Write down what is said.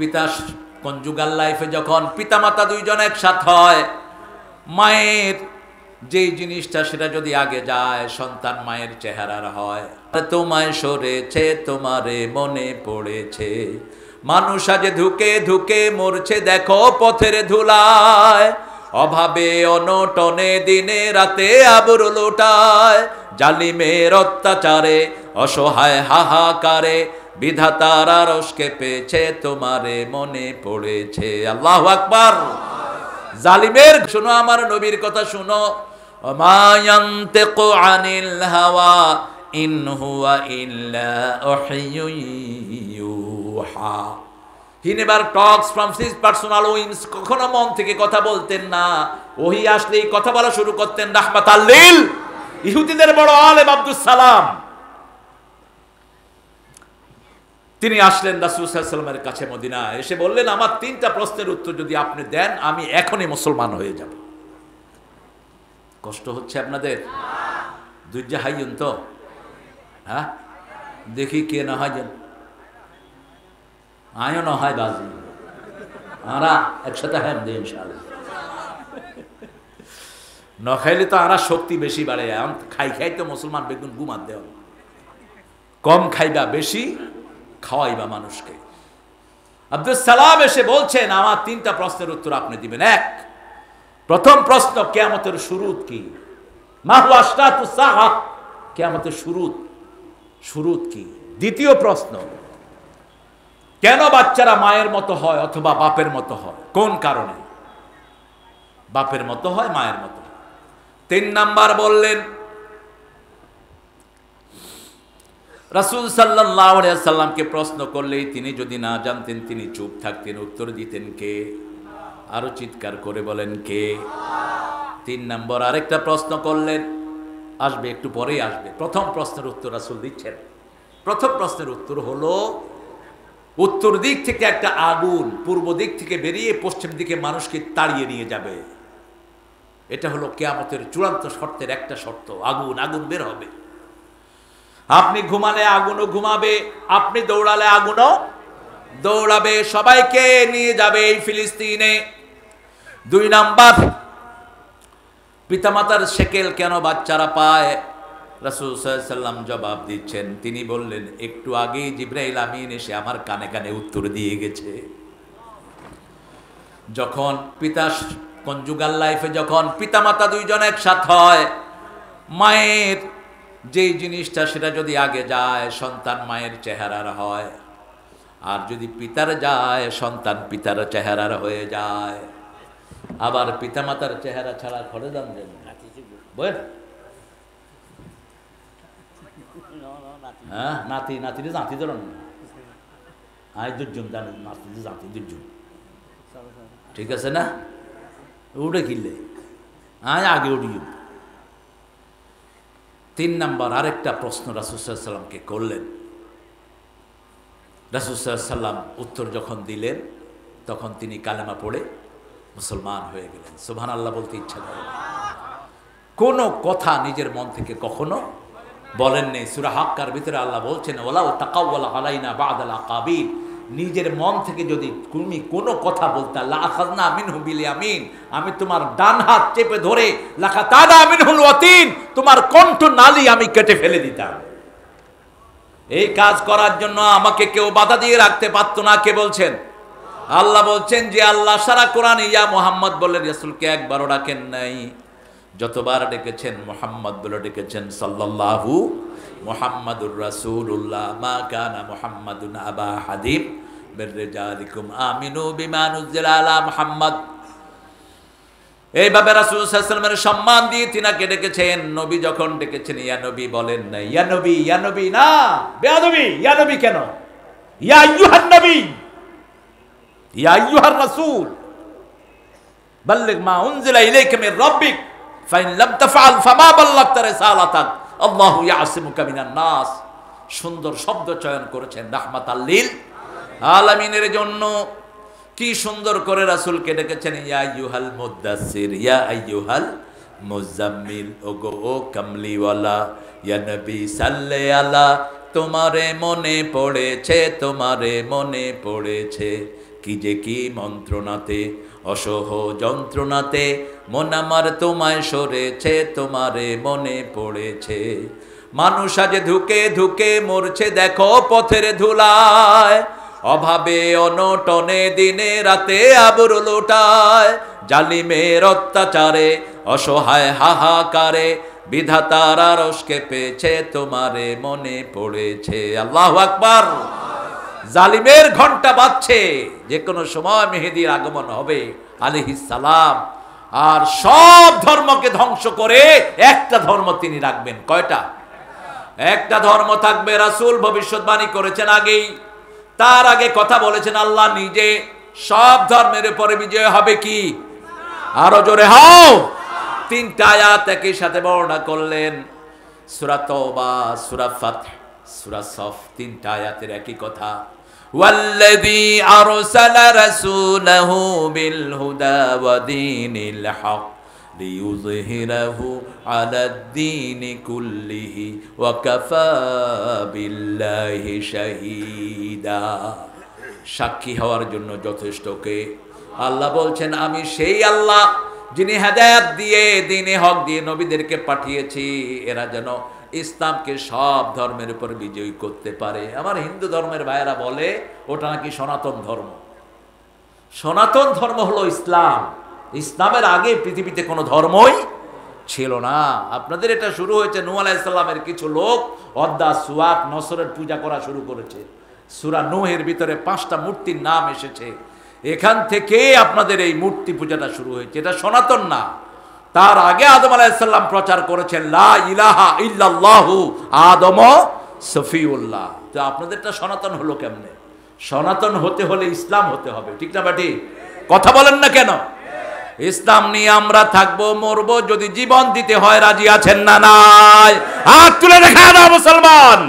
পিতা কনজুগাল লাইফে যখন পিতামাতা দুইজন একসাথে হয়, মায়ের যেই জিনিসটা সেটা যদি আগে যায়, সন্তান মায়ের চেহারার হয়। তোমায় সরেছে, তোমারে মনে পড়েছে, মানুষ আজ ধুকে ধুকে মরছে দেখো পথের ধুলায়, অভাবে অনটনে দিনে রাতে আবরু লুটায়, জালিমের অত্যাচারে অসহায় হাহাকারে বিধাতার আরশকে পেয়েছে, তোমারে মনে পড়েছে। আল্লাহু আকবার। জালিমের শুনো, আমার নবীর কথা শুনো, মা ইয়ানতিকু আনিল হাওয়া ইন হুয়া ইল্লা ওয়াহয়ুন ইউহা। He never talks from his personal wings. কখনো মন থেকে কথা বলতেন না, ওহী আসলেই কথা বলা শুরু করতেন রাহমাতাল লিল। ইহুদিদের বড় আলেম আব্দুস সালাম, তিনি আসলেন রাসূল সাল্লাল্লাহু আলাইহি ওয়াসাল্লামের কাছে মদিনায়, এসে বললেন, আমার 3টা প্রশ্নের উত্তর যদি আপনি দেন আমি এখনই মুসলমান হয়ে যাব। কষ্ট হচ্ছে আপনাদের? দুইজা হাইয়ুন তো? হ্যাঁ, দেখি কে না হয়, আয়ও না হয় বাজি, আরা একসাথে হ্যাঁ দে ইনশাআল্লাহ। ন খাইলে তো আরা শক্তি বেশি বাড়ে, খাই খাই তো মুসলমান বেগুন গুমাত দেওয়া, কম খাইবা বেশি খাওয়াইবা মানুষকে। আব্দুল সালাম এসে বলছেন, আমার 3টা প্রশ্নের উত্তর আপনি দিবেন। প্রথম প্রশ্ন, কিয়ামতের শুরুত কি? মা হুয়া আশরাতুস সাআ, কিয়ামতের শুরুত কি? দ্বিতীয় প্রশ্ন, কেন বাচ্চারা মায়ের মতো হয় অথবা বাপের মতো হয়? কোন কারণে বাপের মতো হয়, মায়ের মতো হয়? 3 নাম্বার বললেন, রাসূল সাল্লাল্লাহু আলাইহি ওয়াসাল্লামকে প্রশ্ন করলেই তিনি যদি না জানতেন তিনি চুপ থাকতেন, উত্তর দিতেন কে? আরো চিৎকার করে বলেন কে? 3 নম্বর আরেকটা প্রশ্ন করলেন, আসবে একটু পরেই আসবে। প্রথম প্রশ্নের উত্তর রাসূল দিচ্ছেন। প্রথম প্রশ্নের উত্তর হলো, উত্তর দিক থেকে একটা আগুন পূর্ব দিক থেকে বেরিয়ে পশ্চিম দিকে মানুষকে তাড়িয়ে নিয়ে যাবে। এটা হলো কিয়ামতের চূড়ান্ত শর্তের একটা শর্ত। আগুন বের হবে। আপনি ঘুমালে আগুনও ঘুমাবে, আপনি দৌড়ালে আগুনও দৌড়াবে, সবাইকে নিয়ে যাবে এই ফিলিস্তিনে। 2 নাম্বার, পিতামাতার সেকেল কেন বাচ্চারা পায়? রাসূল সাল্লাল্লাহু আলাইহি ওয়াসাল্লাম জবাব দিচ্ছেন, তিনি বললেন, একটু আগেই জিবরাইল আমিন এসে আমার কানে কানে উত্তর দিয়ে গেছে। যখন কনজুগাল লাইফে যখন পিতামাতা দুইজন একসাথে হয়, মায়ের যেই জিনিসটা সেটা যদি আগে যায়, সন্তান মায়ের চেহারার হয়, আর যদি পিতার যায়, সন্তান পিতার চেহারার হয়ে যায়। আবার পিতামাতার চেহারা ছাড়া ঘরে যান বল, হ্যাঁ, নাতিরে জাতি ধরুন, আয় দুর্জন জানেন, নাতিরে জাতি দুর্জন, ঠিক আছে না? উঠে কিনলে আয় আগে উঠি। 3 নাম্বার আরেকটা প্রশ্ন রাসূল সাল্লাল্লাহু আলাইহি ওয়াসাল্লামকে করলেন। রাসূল সাল্লাল্লাহু আলাইহি ওয়াসাল্লাম উত্তর যখন দিলেন, তখন তিনি কালেমা পড়ে মুসলমান হয়ে গেলেন। সুবহানাল্লাহ বলতে ইচ্ছা করে। কোনো কথা নিজের মন থেকে কখনো বলেননি। সূরা হাক্কার ভিতরে আল্লাহ বলছেন, ওয়ালাউ তাকাওয়ালা আলাইনা বা'দাল আকাবির, নিজের মন থেকে যদি তুমি কোনো কথা বলতা, লা আখাযনা মিনহু বিল ইয়ামিন, আমি তোমার ডান হাত চেপে ধরে লাকাতানা মিনহুল ওয়াতিন, তোমার কণ্ঠ নালী আমি কেটে ফেলে দিতাম। এই কাজ করার জন্য আমাকে কেউ বাধা দিয়ে রাখতে পারত না। কে বলছেন? আল্লাহ বলছেন যে আল্লাহ সারা কোরআনে ইয়া মুহাম্মদ বলে রাসূলকে একবারও ডাকেন নাই, যতবার ডেকেছেন মুহাম্মদ বলে ডেকেছেন। সাল্লাল্লাহু মুহাম্মাদুর রাসূলুল্লাহ, মা কানা মুহাম্মাদুন আবা হাদিম মির রিজালিকুম আমিনু বিমা নুজিলা আলা মুহাম্মদ। এইভাবে রাসূল সাল্লাল্লাহু আলাইহি ওয়াসাল্লামের সম্মান দিয়ে তিনাকে ডেকেছেন। নবী যখন ডেকেছেন ইয়া নবী বলেন না, ইয়া নবী না, বেয়াদবি। ইয়া নবী কেন? ইয়া আইয়ুহান নবী, ইয়া আইয়ুহার রাসূল, বাল্লিগ মা উনজিলা ইলাইকা মির রাব্বিক ফাইন লাম তাফআল ফামা বাল্লাগতা রিসালাতাক আল্লাহু ইয়াসিমুকা মিনান নাস। সুন্দর শব্দ চয়ন করেছেন রাহমাতাল লিল আলামিনের জন্য। কি সুন্দর করে রাসূলকে ডেকেছেন, ইয়া আইয়ুহাল মুদ্দাসসির, ইয়া আইয়ুহাল মুজাম্মিল, ওগো ও কামলিওয়ালা, ইয়া নবী সাল্লি আলা, তোমারে মনে পড়েছে, তোমারে মনে পড়েছে, কি যে কি মন্ত্রণাতে, অসহ যন্ত্রণাতে মন আমার তোমায় সরেছে, তোমারে মনে পড়েছে। মানুষ আজ ধুকে ধুকে মরছে দেখো পথের ধুলায়, অভাবে অনটনে দিনে রাতে আবরু লুটায়, জালিমের অত্যাচারে অসহায় হাহাকারে বিধাতার আরশ কেঁপেছে, তোমারে মনে পড়েছে। আল্লাহু আকবার। জালিমের ঘন্টা বাজছে, যে কোনো সময় মেহেদীর আগমন হবে আলাইহিস সালাম। আর সব ধর্মকে ধ্বংস করে একটা ধর্ম তিনি রাখবেন। কয়টা? একটা ধর্ম থাকবে। রাসূল ভবিষ্যৎবাণী করেছেন আগেই, তার আগে কথা বলেছেন আল্লাহ নিজে। সব ধর্মের উপরে বিজয় হবে কি? আরো জোরে হও। তিনটা আয়াত একই সাথে বর্ণনা করলেন, সূরা তাওবা, সূরা ফাতহ, সূরা সফ, তিনটা আয়াতের একই কথা। ওয়াল্লাযী আরসালা রাসূলাহু বিল হুদা ওয়া দীনিল হক লিইয়ুযহিরাহু আলাদ-দীনি কুল্লিহি ওয়া কাফা বিল্লাহি শাহীদা। সাক্ষী হওয়ার জন্য যথেষ্ট কে? আল্লাহ বলছেন, আমি সেই আল্লাহ যিনি হেদায়েত দিয়ে দ্বীনে হক দিয়ে নবীদেরকে পাঠিয়েছি, এরা যেন ইসলামকে সব ধর্মের উপর বিজয়ী করতে পারে। আমার হিন্দু ধর্মের ভাইয়েরা বলে ওটা নাকি সনাতন ধর্ম। সনাতন ধর্ম হলো ইসলাম। ইসলামের আগে পৃথিবীতে কোনো ধর্মই ছিল না। আপনাদের এটা শুরু হয়েছে নূহ আলাইহিস সালামের কিছু লোক অদ্দা সুয়াক নসরের পূজা করা শুরু করেছে। সূরা নূহের ভিতরে 5টা মূর্তির নাম এসেছে, এখান থেকে আপনাদের এই মূর্তি পূজাটা শুরু হয়েছে। এটা সনাতন না। তার আগে আদম আলাইহিস সালাম প্রচার করেছেন লা ইলাহা ইল্লাল্লাহু আদম সফিউল্লাহ। তো আপনাদেরটা সনাতন হলো কেমনে? সনাতন হতে হলে ইসলাম হতে হবে, ঠিক না বাটি? কথা বলেন না কেন? ইসলাম নিয়ে আমরা থাকবো, মরবো, যদি জীবন দিতে হয় রাজি আছেন না? নাই? হাত তুলে দেখা দাও মুসলমান।